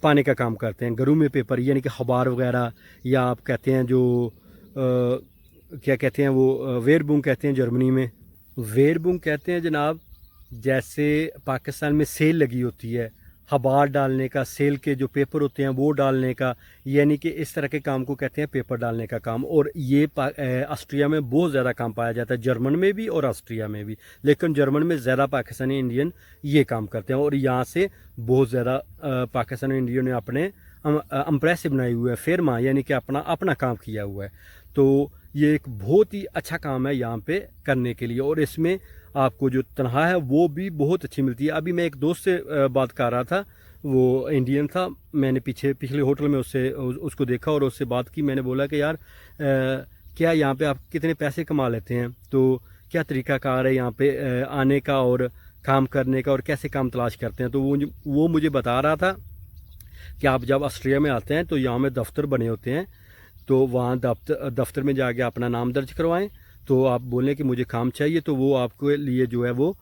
پانے کا کام کرتے ہیں. گھروں میں پیپر یعنی کہ اخبار وغیرہ, یا آپ کہتے ہیں جو کیا کہتے ہیں وہ ویئر کہتے ہیں جرمنی میں. ویئر کہتے ہیں جناب, جیسے پاکستان میں سیل لگی ہوتی ہے, اخبار ڈالنے کا, سیل کے جو پیپر ہوتے ہیں وہ ڈالنے کا, یعنی کہ اس طرح کے کام کو کہتے ہیں پیپر ڈالنے کا کام. اور یہ آسٹریا میں بہت زیادہ کام پایا جاتا ہے, جرمن میں بھی اور آسٹریا میں بھی, لیکن جرمن میں زیادہ پاکستانی انڈین یہ کام کرتے ہیں. اور یہاں سے بہت زیادہ پاکستانی انڈین نے اپنے امپریس بنائی ہوئے ہے, فرما یعنی کہ اپنا کام کیا ہوا ہے. تو یہ ایک بہت ہی اچھا کام ہے یہاں پہ کرنے کے لیے, اور اس میں آپ کو جو تنخواہ ہے وہ بھی بہت اچھی ملتی ہے. ابھی میں ایک دوست سے بات کر رہا تھا, وہ انڈین تھا, میں نے پچھلے ہوٹل میں اس کو دیکھا اور اس سے بات کی. میں نے بولا کہ یار کیا یہاں پہ آپ کتنے پیسے کما لیتے ہیں, تو کیا طریقہ کار ہے یہاں پہ آنے کا اور کام کرنے کا, اور کیسے کام تلاش کرتے ہیں. تو وہ مجھے بتا رہا تھا کہ آپ جب آسٹریا میں آتے ہیں تو یہاں میں دفتر بنے ہوتے ہیں, تو وہاں دفتر میں جا کے اپنا نام درج کروائیں. تو آپ بولیں کہ مجھے کام چاہیے, تو وہ آپ کے لیے جو ہے وہ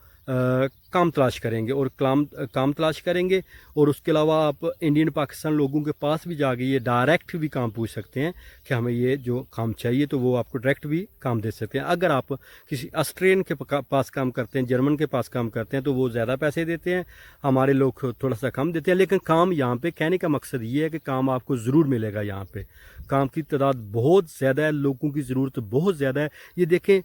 کام تلاش کریں گے, اور کام تلاش کریں گے. اور اس کے علاوہ آپ انڈین پاکستان لوگوں کے پاس بھی جا کے یہ ڈائریکٹ بھی کام پوچھ سکتے ہیں کہ ہمیں یہ جو کام چاہیے, تو وہ آپ کو ڈائریکٹ بھی کام دے سکتے ہیں. اگر آپ کسی آسٹرین کے پاس کام کرتے ہیں, جرمن کے پاس کام کرتے ہیں, تو وہ زیادہ پیسے دیتے ہیں, ہمارے لوگ تھوڑا سا کم دیتے ہیں. لیکن کام یہاں پہ کہنے کا مقصد یہ ہے کہ کام آپ کو ضرور ملے گا. یہاں پہ کام کی تعداد بہت زیادہ ہے, لوگوں کی ضرورت بہت زیادہ ہے. یہ دیکھیں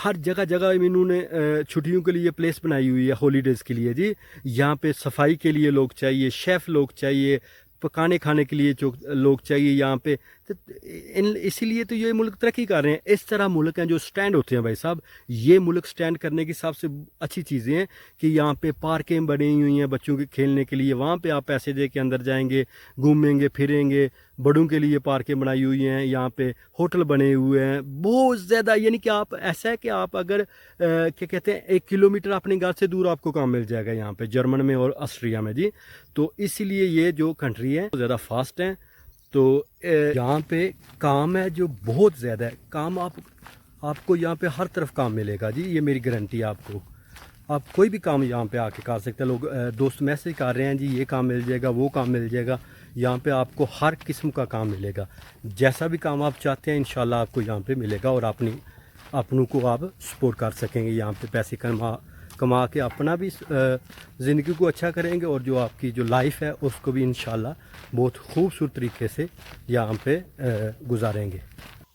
ہر جگہ انہوں نے چھٹیوں کے لیے پلیس بنائی ہوئی ہے, ہالیڈیز کے لیے جی. یہاں پہ صفائی کے لیے لوگ چاہیے, شیف لوگ چاہیے, پکانے کھانے کے لیے لوگ چاہیے یہاں پہ. اسی لیے تو یہ ملک ترقی کر رہے ہیں. اس طرح ملک ہیں جو سٹینڈ ہوتے ہیں بھائی صاحب, یہ ملک سٹینڈ کرنے کی سب سے اچھی چیزیں ہیں کہ یہاں پہ پارکیں بنی ہوئی ہیں بچوں کے کھیلنے کے لیے. وہاں پہ آپ پیسے دے کے اندر جائیں گے, گھومیں گے پھریں گے. بڑوں کے لیے پارکیں بنائی ہوئی ہیں, یہاں پہ ہوٹل بنے ہوئے ہیں بہت زیادہ. یعنی کہ آپ ایسا ہے کہ آپ اگر کیا کہتے ہیں 1 کلومیٹر اپنے گھر سے دور آپ کو کام مل جائے گا یہاں پہ جرمن میں اور آسٹریا میں جی. تو اسی لیے یہ جو کنٹری ہے زیادہ فاسٹ ہیں. تو یہاں پہ کام ہے جو بہت زیادہ ہے. کام آپ کو یہاں پہ ہر طرف کام ملے گا جی, یہ میری گارنٹی ہے آپ کو. آپ کوئی بھی کام یہاں پہ آ کے کر سکتے ہیں. لوگ دوست میسج کر رہے ہیں جی یہ کام مل جائے گا, وہ کام مل جائے گا. یہاں پہ آپ کو ہر قسم کا کام ملے گا, جیسا بھی کام آپ چاہتے ہیں انشاءاللہ آپ کو یہاں پہ ملے گا. اور اپنوں کو آپ سپورٹ کر سکیں گے یہاں پہ, پیسے کما کے اپنا بھی زندگی کو اچھا کریں گے, اور جو آپ کی جو لائف ہے اس کو بھی انشاءاللہ بہت خوبصورت طریقے سے یہاں پہ گزاریں گے.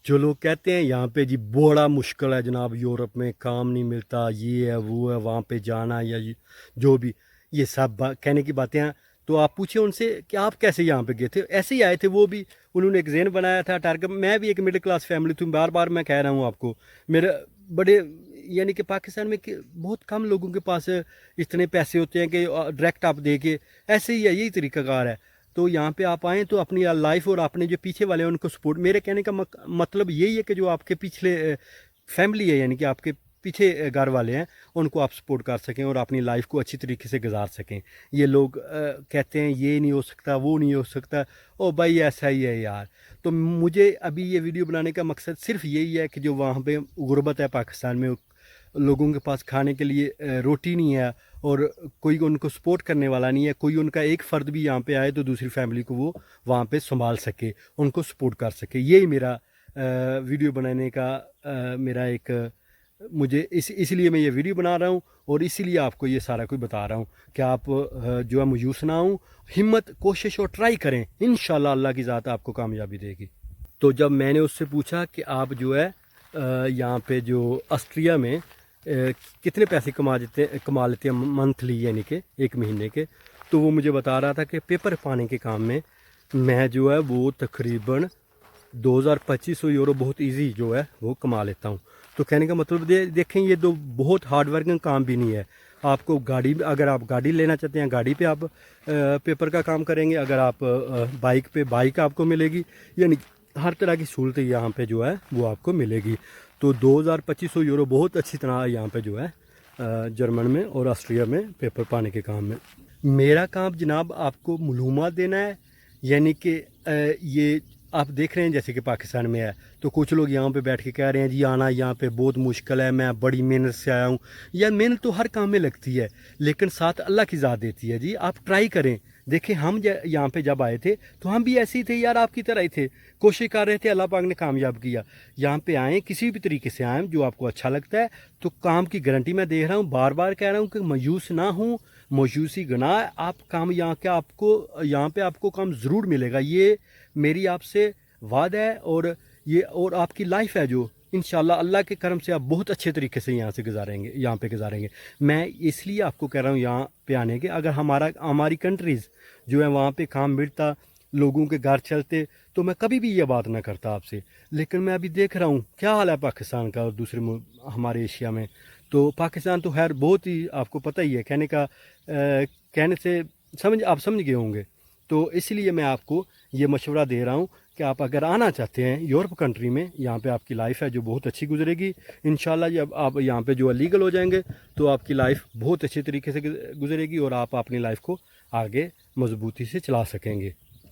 جو لوگ کہتے ہیں یہاں پہ جی بڑا مشکل ہے جناب, یورپ میں کام نہیں ملتا, یہ ہے وہ ہے, وہاں پہ جانا یا جو بھی, یہ سب کہنے کی باتیں ہیں. تو آپ پوچھیں ان سے کہ آپ کیسے یہاں پہ گئے تھے. ایسے ہی آئے تھے وہ بھی, انہوں نے ایک ذہن بنایا تھا ٹارگٹ. میں بھی ایک مڈل کلاس فیملی تھی, بار بار میں کہہ رہا ہوں آپ کو. میرے بڑے یعنی کہ پاکستان میں بہت کم لوگوں کے پاس اتنے پیسے ہوتے ہیں کہ ڈائریکٹ آپ دے کے, ایسے ہی ہے, یہی طریقہ کار ہے. تو یہاں پہ آپ آئیں تو اپنی لائف اور اپنے جو پیچھے والے ہیں ان کو سپورٹ. میرے کہنے کا مطلب یہی ہے کہ جو آپ کے پچھلے فیملی ہے یعنی کہ آپ کے پیچھے گھر والے ہیں, ان کو آپ سپورٹ کر سکیں اور اپنی لائف کو اچھی طریقے سے گزار سکیں. یہ لوگ کہتے ہیں یہ نہیں ہو سکتا, وہ نہیں ہو سکتا, او بھائی ایسا ہی ہے یار. تو مجھے ابھی یہ ویڈیو بنانے کا مقصد صرف یہی ہے کہ جو وہاں پہ غربت ہے پاکستان میں, لوگوں کے پاس کھانے کے لیے روٹی نہیں ہے اور کوئی ان کو سپورٹ کرنے والا نہیں ہے, کوئی ان کا ایک فرد بھی یہاں پہ آئے تو دوسری فیملی کو وہ وہاں پہ سنبھال سکے, ان کو سپورٹ کر سکے. یہی میرا ویڈیو بنانے کا میرا ایک مجھے اس لیے میں یہ ویڈیو بنا رہا ہوں, اور اسی لیے آپ کو یہ سارا کچھ بتا رہا ہوں کہ آپ جو ہے مایوس نہ ہوں, ہمت کوشش اور ٹرائی کریں, انشاءاللہ اللہ کی ذات آپ کو کامیابی دے گی. تو جب میں نے اس سے پوچھا کہ آپ جو ہے یہاں پہ جو آسٹریا میں کتنے پیسے کما لیتے ہیں منتھلی یعنی کہ 1 مہینے کے, تو وہ مجھے بتا رہا تھا کہ پیپر پانے کے کام میں جو ہے وہ تقریباً 2200 یورو بہت ایزی جو ہے وہ کما لیتا ہوں. تو کہنے کا مطلب دیکھیں یہ تو بہت ہارڈ ورکنگ کام بھی نہیں ہے. آپ کو اگر آپ گاڑی لینا چاہتے ہیں گاڑی پہ آپ پیپر کا کام کریں گے, اگر آپ بائک پہ بائک آپ کو ملے گی, یعنی ہر طرح کی سہولتیں یہاں پہ جو ہے وہ آپ کو ملے گی. تو 2200 یورو بہت اچھی طرح یہاں پہ جو ہے جرمن میں اور آسٹریا میں پیپر پانے کے کام میں. میرا کام جناب آپ کو معلومات دینا ہے, یعنی کہ یہ آپ دیکھ رہے ہیں جیسے کہ پاکستان میں ہے تو کچھ لوگ یہاں پہ بیٹھ کے کہہ رہے ہیں جی آنا یہاں پہ بہت مشکل ہے, میں بڑی محنت سے آیا ہوں. یا محنت تو ہر کام میں لگتی ہے لیکن ساتھ اللہ کی ذات دیتی ہے جی. آپ ٹرائی کریں, دیکھیں ہم یہاں پہ جب آئے تھے تو ہم بھی ایسے ہی تھے یار، آپ کی طرح ہی تھے، کوشش کر رہے تھے، اللہ پاک نے کامیاب کیا. یہاں پہ آئیں، کسی بھی طریقے سے آئیں جو آپ کو اچھا لگتا ہے، تو کام کی گارنٹی میں دے رہا ہوں، بار بار کہہ رہا ہوں کہ مایوس نہ ہوں. مایوسی گناہ ہے، آپ کام یہاں کے یہاں پہ آپ کو کام ضرور ملے گا، یہ میری آپ سے وعدہ ہے. اور آپ کی لائف ہے جو انشاءاللہ اللہ کے کرم سے آپ بہت اچھے طریقے سے یہاں پہ گزاریں گے. میں اس لیے آپ کو کہہ رہا ہوں یہاں پہ آنے کے. اگر ہماری کنٹریز جو ہے وہاں پہ کام ملتا، لوگوں کے گھر چلتے، تو میں کبھی بھی یہ بات نہ کرتا آپ سے. لیکن میں ابھی دیکھ رہا ہوں کیا حال ہے پاکستان کا اور دوسرے ہمارے ایشیا میں. تو پاکستان تو خیر بہت ہی آپ کو پتہ ہی ہے، کہنے سے آپ سمجھ گئے ہوں گے. تو اس لیے میں آپ کو یہ مشورہ دے رہا ہوں کہ آپ اگر آنا چاہتے ہیں یورپ کنٹری میں، یہاں پہ آپ کی لائف ہے جو بہت اچھی گزرے گی انشاءاللہ. جب آپ یہاں پہ جو لیگل ہو جائیں گے تو آپ کی لائف بہت اچھے طریقے سے گزرے گی، اور آپ اپنی لائف کو آگے مضبوطی سے چلا سکیں گے.